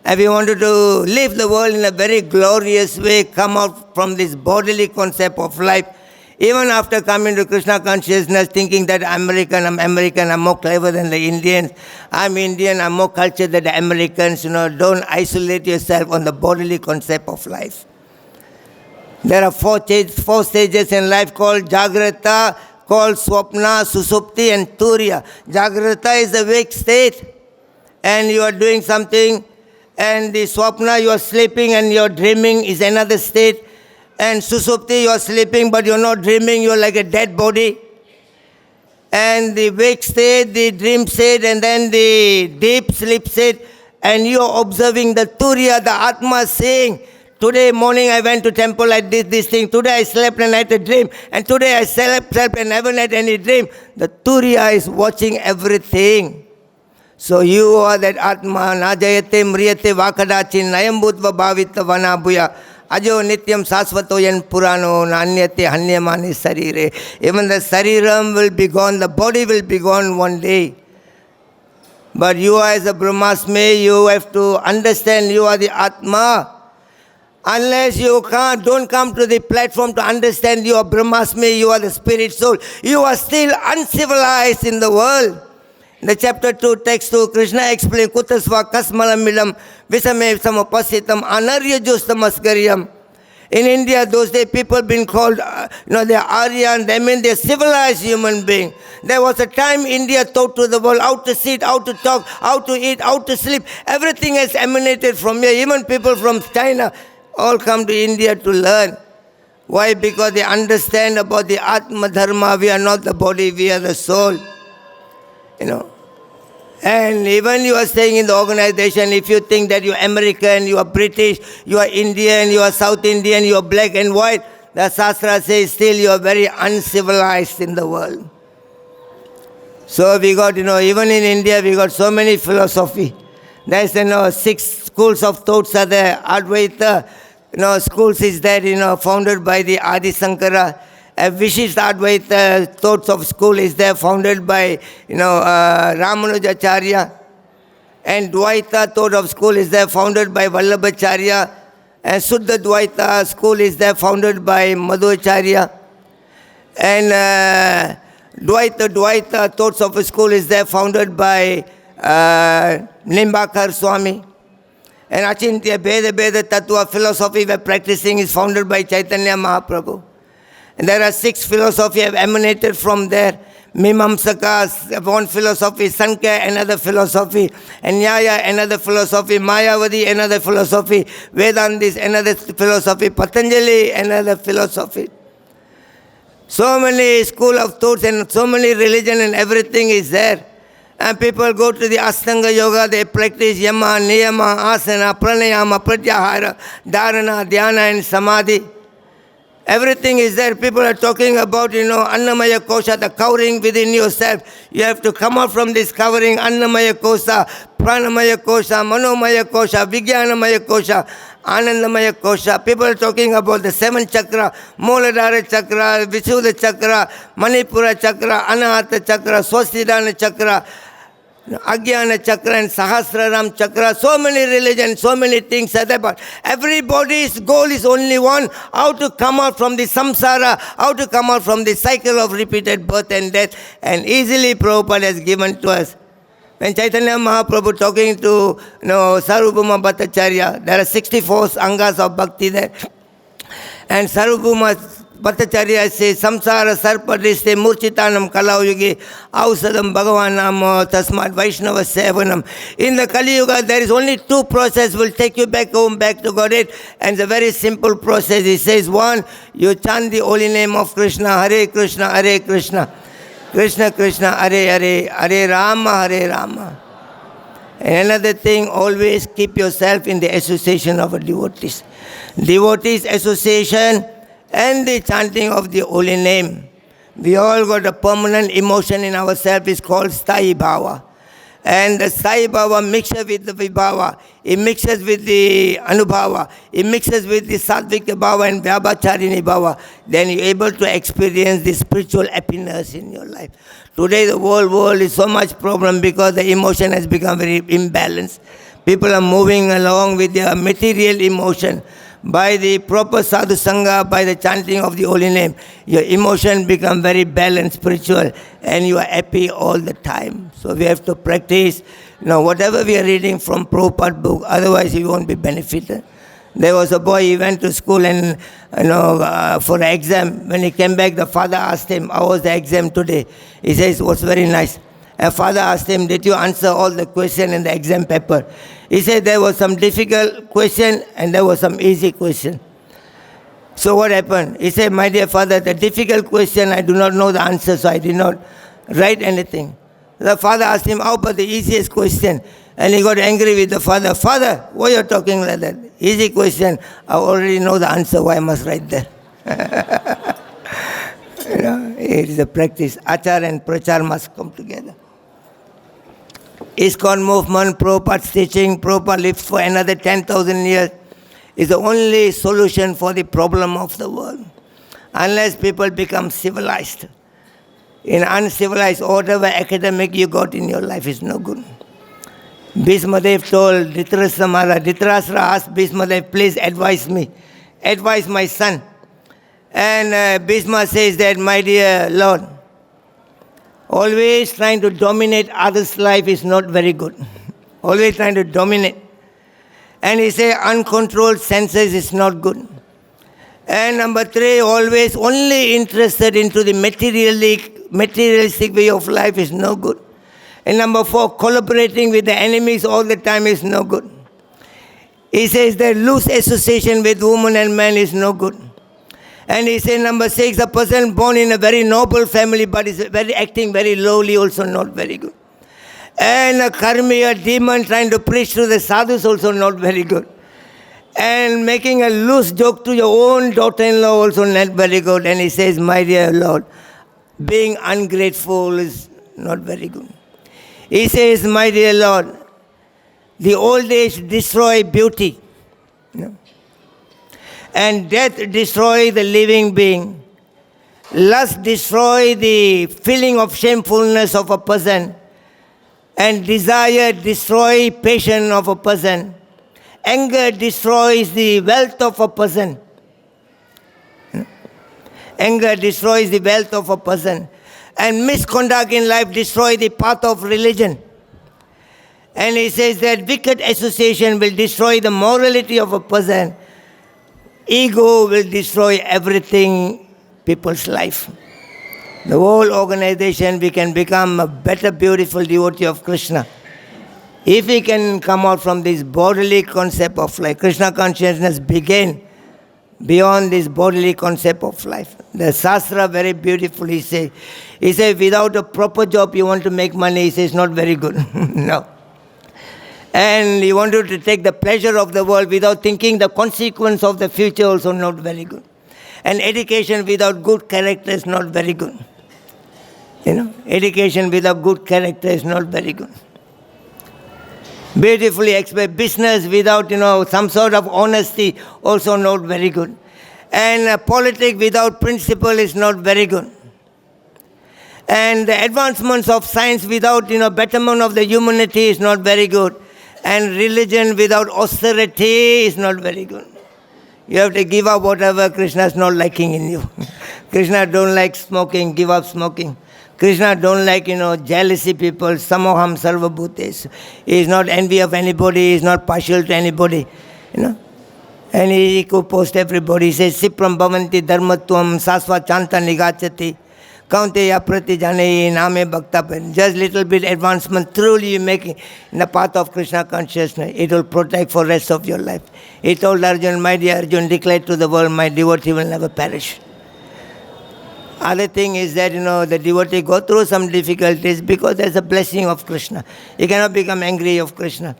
and we wanted to live the world in a very glorious way, come out from this bodily concept of life, even after coming to Krishna consciousness, thinking that I'm American, I'm more clever than the Indians, I'm Indian, I'm more cultured than the Americans, don't isolate yourself on the bodily concept of life. There are four stages in life called Jagrata, called Swapna, Susupti and Turiya. Jagrata is the wake state and you are doing something, and the Swapna, you are sleeping and you are dreaming is another state, and Susupti, you are sleeping but you are not dreaming, you are like a dead body. And the wake state, the dream state, and then the deep sleep state, and you are observing the Turiya, the Atma saying, today morning I went to temple, I did this thing. Today I slept and I had a dream. And today I slept and never had any dream. The Turiya is watching everything. So you are that Atma, Najayate, Mriyate, Vakadachin, Nayambhutva Bhavita Vanabhuya, Ajo Nityam Sasvatoyan Purano, Nanyate, hanyamānam sarire. Even the sariram will be gone, the body will be gone one day. But you as a Brahmasmi, you have to understand you are the Atma. Unless you don't come to the platform to understand you are Brahmasmi, you are the spirit soul, you are still uncivilized in the world. In the chapter 2, text 2, Krishna explains, Kutasva kasmalamidam visame samapasitam anarya justamaskariyam. In India, those days, people been called, they are Arya, and they mean they are civilized human beings. There was a time India taught to the world how to sit, how to talk, how to eat, how to sleep. Everything has emanated from here. Even people from China all come to India to learn. Why? Because they understand about the Atma Dharma. We are not the body, we are the soul. And even you are staying in the organization, if you think that you are American, you are British, you are Indian, you are South Indian, you are black and white, the Shastra says still you are very uncivilized in the world. So we got, even in India, we got so many philosophy. There's, 6 schools of thoughts are there. Advaita, schools is there, founded by the Adi Sankara. Vishishta-Advaita thoughts of school is there, founded by, Ramanujacārya. And Dvaita thought of school is there, founded by Vallabhacārya. And Suddha Dvaita school is there, founded by Madhvacārya. And Dvaita thoughts of a school is there, founded by Nimbakar Swami. And Achintya Bheda Tattva philosophy we're practicing is founded by Chaitanya Mahaprabhu. And there are 6 philosophies have emanated from there. Mimamsakas, one philosophy, Sankhya, another philosophy, and Nyaya, another philosophy, Mayavadi, another philosophy, Vedantis, another philosophy, Patanjali, another philosophy. So many school of thoughts and so many religion and everything is there. And people go to the Ashtanga Yoga, they practice Yama, Niyama, Asana, Pranayama, Pratyahara, Dharana, Dhyana and Samadhi. Everything is there. People are talking about, Annamaya Kosha, the covering within yourself. You have to come out from this covering, Annamaya Kosha, Pranamaya Kosha, Manomaya Kosha, Vijnanamaya Kosha, Anandamaya Kosha. People are talking about the 7 chakra, Mooladhara chakra, Vishuddha chakra, Manipura chakra, Anahata chakra, Swastidhana chakra, Ajnana chakra and Sahasraram chakra. So many religions, so many things are there. But everybody's goal is only one: how to come out from the samsara, how to come out from the cycle of repeated birth and death. And easily Prabhupada has given to us. When Chaitanya Mahaprabhu talking to Sarvabhauma Bhattacharya, there are 64 angas of bhakti there. And Sarvabhauma Bhattacharya says, Samsara sarpadriste murchitanam kalayugi ausadam bhagavānam tasmat vaishnava sevanam. In the Kali Yuga, there is only 2 processes will take you back home, back to Godhead. And it's a very simple process. He says, 1, you chant the holy name of Krishna, Hare Krishna, Hare Krishna, Krishna Krishna, Hare Hare, Hare Rama, Hare Rama. And another thing, always keep yourself in the association of a devotees. Devotees association and the chanting of the holy name. We all got a permanent emotion in ourselves, is called Sthayi Bhava. And the Sthayi Bhava mixes with the Vibhava, it mixes with the Anubhava, it mixes with the Sattvika Bhava and Vyabhacharini Bhava. Then you're able to experience the spiritual happiness in your life. Today the whole world is so much problem because the emotion has become very imbalanced. People are moving along with their material emotion. By the proper sadhu sangha, by the chanting of the holy name, your emotion become very balanced, spiritual, and you are happy all the time. So we have to practice, whatever we are reading from Purport book, otherwise you won't be benefited. There was a boy, he went to school and, for an exam. When he came back, the father asked him, how was the exam today? He says, it was very nice. And father asked him, did you answer all the question in the exam paper? He said there was some difficult question and there was some easy question. So what happened? He said, my dear father, the difficult question, I do not know the answer, so I did not write anything. The father asked him, how about the easiest question? And he got angry with the father. Father, why are you talking like that? Easy question, I already know the answer, why I must write that? It is a practice. Ācārya and prachār must come together. ISKCON movement, Prabhupada's teaching, Prabhupada lives for another 10,000 years, is the only solution for the problem of the world. Unless people become civilized. In uncivilized, whatever academic you got in your life is no good. Bhismadev told Dhritarashtra asked Bhismadev, please advise me, advise my son. And Bhisma says that, my dear Lord, always trying to dominate others' life is not very good. Always trying to dominate. And he said uncontrolled senses is not good. And number 3, always only interested into the materialistic way of life is no good. And number 4, collaborating with the enemies all the time is no good. He says that loose association with women and men is no good. And he said, number 6, a person born in a very noble family but is acting very lowly, also not very good. And a karmi, a demon trying to preach to the sadhus, also not very good. And making a loose joke to your own daughter-in-law, also not very good. And he says, my dear Lord, being ungrateful is not very good. He says, my dear Lord, the old age destroy beauty. And death destroys the living being. Lust destroys the feeling of shamefulness of a person, and desire destroys patience of a person. Anger destroys the wealth of a person. Anger destroys the wealth of a person. And misconduct in life destroys the path of religion. And he says that wicked association will destroy the morality of a person. Ego will destroy everything, people's life. The whole organization, we can become a better, beautiful devotee of Krishna. If we can come out from this bodily concept of life, Krishna consciousness began beyond this bodily concept of life. The Shastra very beautifully says, he says, without a proper job you want to make money, he says, not very good. No. And you want to take the pleasure of the world without thinking the consequence of the future, also not very good. And education without good character is not very good. Education without good character is not very good. Beautifully explained. Business without, some sort of honesty, also not very good. And politics without principle is not very good. And the advancements of science without, betterment of the humanity is not very good. And religion without austerity is not very good. You have to give up whatever Krishna is not liking in you. Krishna don't like smoking, give up smoking. Krishna don't like, jealousy people, samoham sarva bhutes. He is not envy of anybody, he is not partial to anybody, And he could post everybody. He says, Sipram bhavanti dharmatvam sasva chanta nigachati kaunteya prati janayi name bhakta. Just little bit advancement, truly you make in the path of Krishna consciousness. It will protect for rest of your life. He told Arjun, my dear Arjun, declare to the world, my devotee will never perish. Other thing is that, the devotee go through some difficulties because there's a blessing of Krishna. You cannot become angry of Krishna.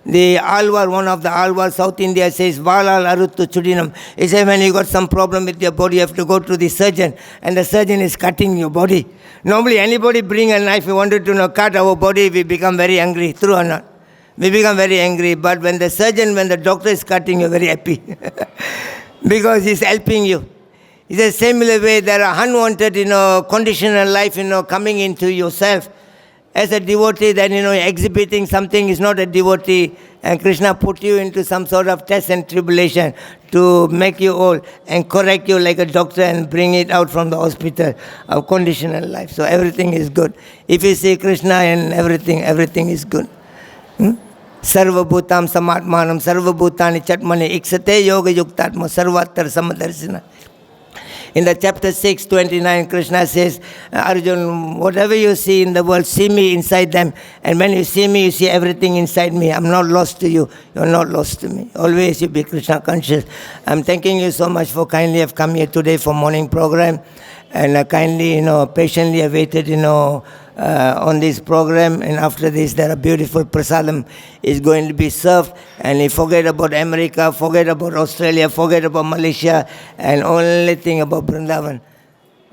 The Alvar, one of the Alvar, South India says, Valal aruttu chudinam. He says, when you got some problem with your body, you have to go to the surgeon, and the surgeon is cutting your body. Normally, anybody bring a knife, we wanted to cut our body, we become very angry, true or not? We become very angry, but when the doctor is cutting, you're very happy. Because he's helping you. It's the similar way there are unwanted, conditional life, coming into yourself. As a devotee, then, exhibiting something is not a devotee. And Krishna put you into some sort of test and tribulation to make you old and correct you like a doctor and bring it out from the hospital of conditional life. So everything is good. If you see Krishna and everything is good. Sarva bhutam samatmanam sarva bhutani chatmane iksate yoga yuktatma sarvattar samadarshana. In the chapter 6, 29, Krishna says, Arjun, whatever you see in the world, see me inside them. And when you see me, you see everything inside me. I'm not lost to you. You're not lost to me. Always you be Krishna conscious. I'm thanking you so much for kindly have come here today for morning program. And kindly, patiently awaited, on this program. And after this, there are beautiful prasadam is going to be served. And you forget about America, forget about Australia, forget about Malaysia, and only think about Vrindavan.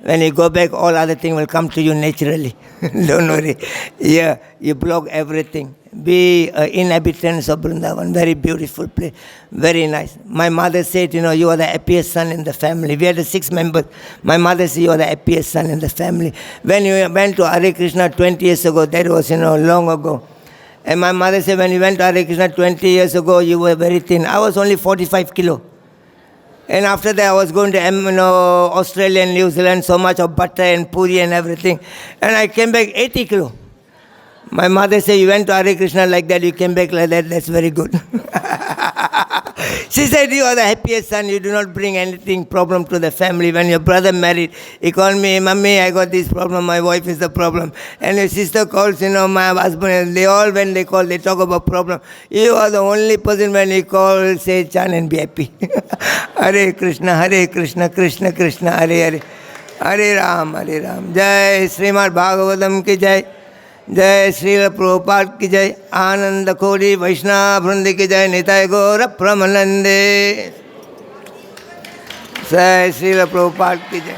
When you go back, all other things will come to you naturally. Don't worry. Yeah, you block everything. Be inhabitants of Vrindavan. Very beautiful place. Very nice. My mother said, you are the happiest son in the family. We had 6 members. My mother said, you are the happiest son in the family. When you went to Hare Krishna 20 years ago, that was, long ago. And my mother said, when you went to Hare Krishna 20 years ago, you were very thin. I was only 45 kilo. And after that, I was going to Australia and New Zealand, so much of butter and puri and everything. And I came back 80 kilo. My mother said, you went to Hare Krishna like that, you came back like that, that's very good. She said, you are the happiest son, you do not bring anything problem to the family. When your brother married, he called me, Mummy, I got this problem, my wife is the problem. And your sister calls, my husband, and they all, when they call, they talk about problem. You are the only person when you call, say, chant and be happy. Hare Krishna, Krishna Krishna, Hare Hare. Hare Ram, Jai Srimad Bhagavatam ki Jai. जय श्रील प्रभुपाद की जय आनंद खोरी वैष्णव वृंद की जय निताय गौर प्रमनंदे जय श्रील प्रभुपाद की जय